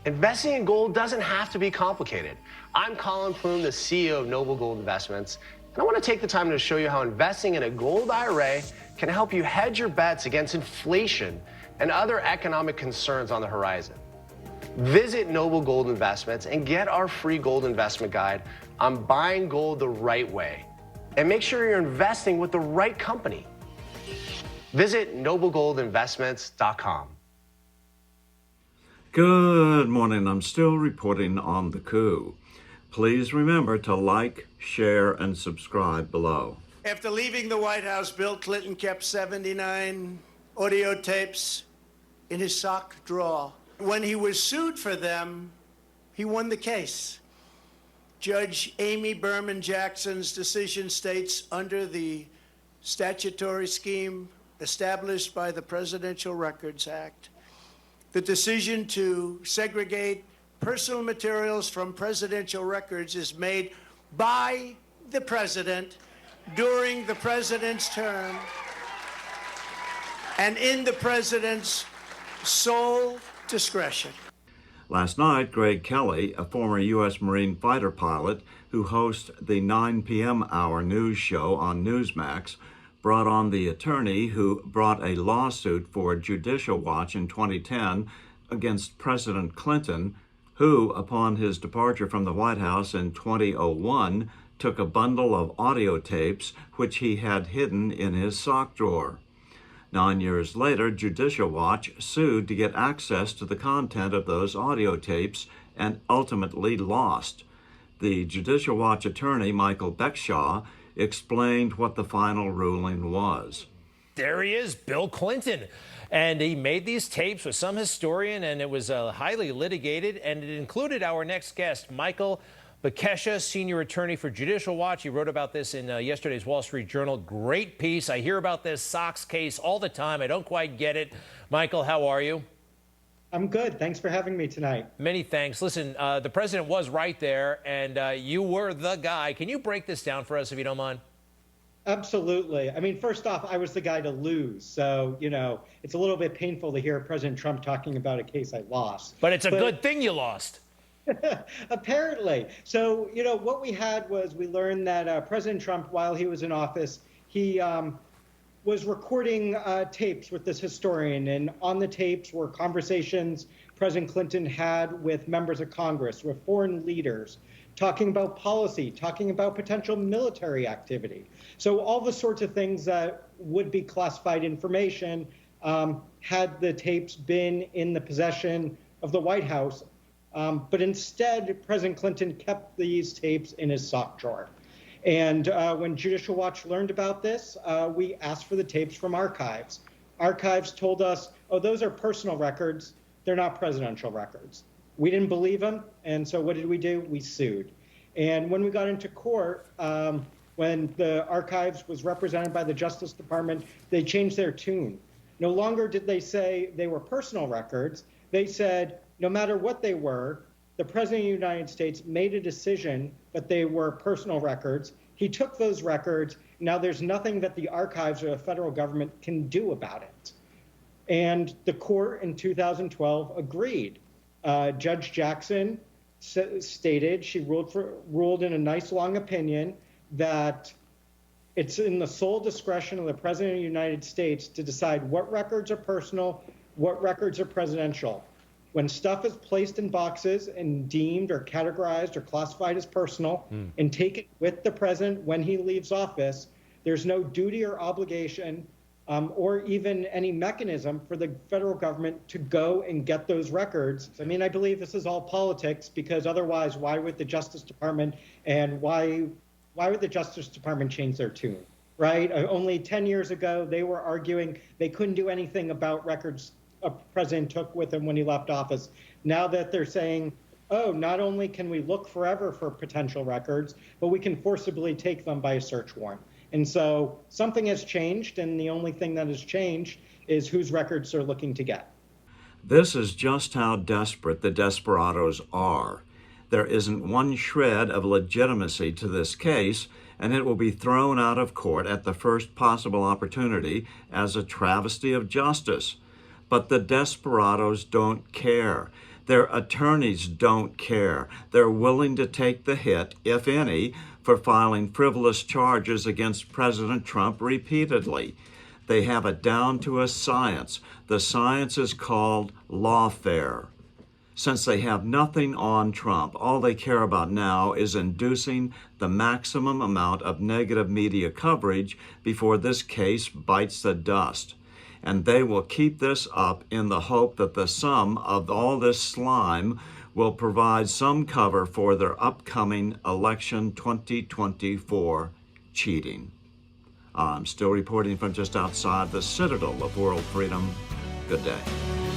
Investing in gold doesn't have to be complicated. I'm Colin Plume, the CEO of Noble Gold Investments, and I want to take the time to show you how investing in a gold IRA can help you hedge your bets against inflation and other economic concerns on the horizon. Visit Noble Gold Investments and get our free gold investment guide on buying gold the right way. And make sure you're investing with the right company. Visit noblegoldinvestments.com. Good morning. I'm still reporting on the coup. Please remember to like, share, and subscribe below. After leaving the White House, Bill Clinton kept 79 audio tapes in his sock drawer. When he was sued for them, he won the case. Judge Amy Berman Jackson's decision states, under the statutory scheme established by the Presidential Records Act, the decision to segregate personal materials from presidential records is made by the president during the president's term and in the president's sole discretion. Last night, Greg Kelly, a former U.S. Marine fighter pilot who hosts the 9 p.m. hour news show on NewsMax, brought on the attorney who brought a lawsuit for Judicial Watch in 2010 against President Clinton, who, upon his departure from the White House in 2001, took a bundle of audio tapes which he had hidden in his sock drawer. 9 years later, Judicial Watch sued to get access to the content of those audio tapes and ultimately lost. The Judicial Watch attorney, Michael Bekesha, explained what the final ruling was. There he is, Bill Clinton. And he made these tapes with some historian, and it was highly litigated, and it included our next guest, Michael Bekesha, senior attorney for Judicial Watch. He wrote about this in yesterday's Wall Street Journal. Great piece. I hear about this Sox case all the time. I don't quite get it. Michael, how are you? I'm good. Thanks for having me tonight. Many thanks. Listen, the president was right there, and you were the guy. Can you break this down for us, if you don't mind? Absolutely. I mean, first off, I was the guy to lose. So, it's a little bit painful to hear President Trump talking about a case I lost. But it's a good thing you lost. Apparently. So, what we had was we learned that President Trump, while he was in office, he was recording tapes with this historian. And on the tapes were conversations President Clinton had with members of Congress, with foreign leaders, talking about policy, talking about potential military activity. So all the sorts of things that would be classified information had the tapes been in the possession of the White House. But instead, President Clinton kept these tapes in his sock drawer. And when Judicial Watch learned about this, we asked for the tapes from archives. Archives told us, oh, those are personal records. They're not presidential records. We didn't believe them, and so what did we do? We sued. And when we got into court, when the archives was represented by the Justice Department, they changed their tune. No longer did they say they were personal records. They said, no matter what they were, the President of the United States made a decision that they were personal records. He took those records. Now there's nothing that the archives or the federal government can do about it. And the court in 2012 agreed. Judge Jackson stated, she ruled in a nice long opinion that it's in the sole discretion of the President of the United States to decide what records are personal, what records are presidential. When stuff is placed in boxes and deemed or categorized or classified as personal and taken with the president when he leaves office, there's no duty or obligation or even any mechanism for the federal government to go and get those records. I mean, I believe this is all politics, because otherwise, why would the Justice Department and why would the Justice Department change their tune, right? Only 10 years ago, they were arguing they couldn't do anything about records a president took with him when he left office. Now that they're saying, oh, not only can we look forever for potential records, but we can forcibly take them by a search warrant. And so something has changed, and the only thing that has changed is whose records they're looking to get. This is just how desperate the desperados are. There isn't one shred of legitimacy to this case, and it will be thrown out of court at the first possible opportunity as a travesty of justice. But the desperados don't care. Their attorneys don't care. They're willing to take the hit, if any, for filing frivolous charges against President Trump repeatedly. They have it down to a science. The science is called lawfare. Since they have nothing on Trump, all they care about now is inducing the maximum amount of negative media coverage before this case bites the dust. And they will keep this up in the hope that the sum of all this slime will provide some cover for their upcoming election 2024 cheating. I'm still reporting from just outside the citadel of world freedom. Good day.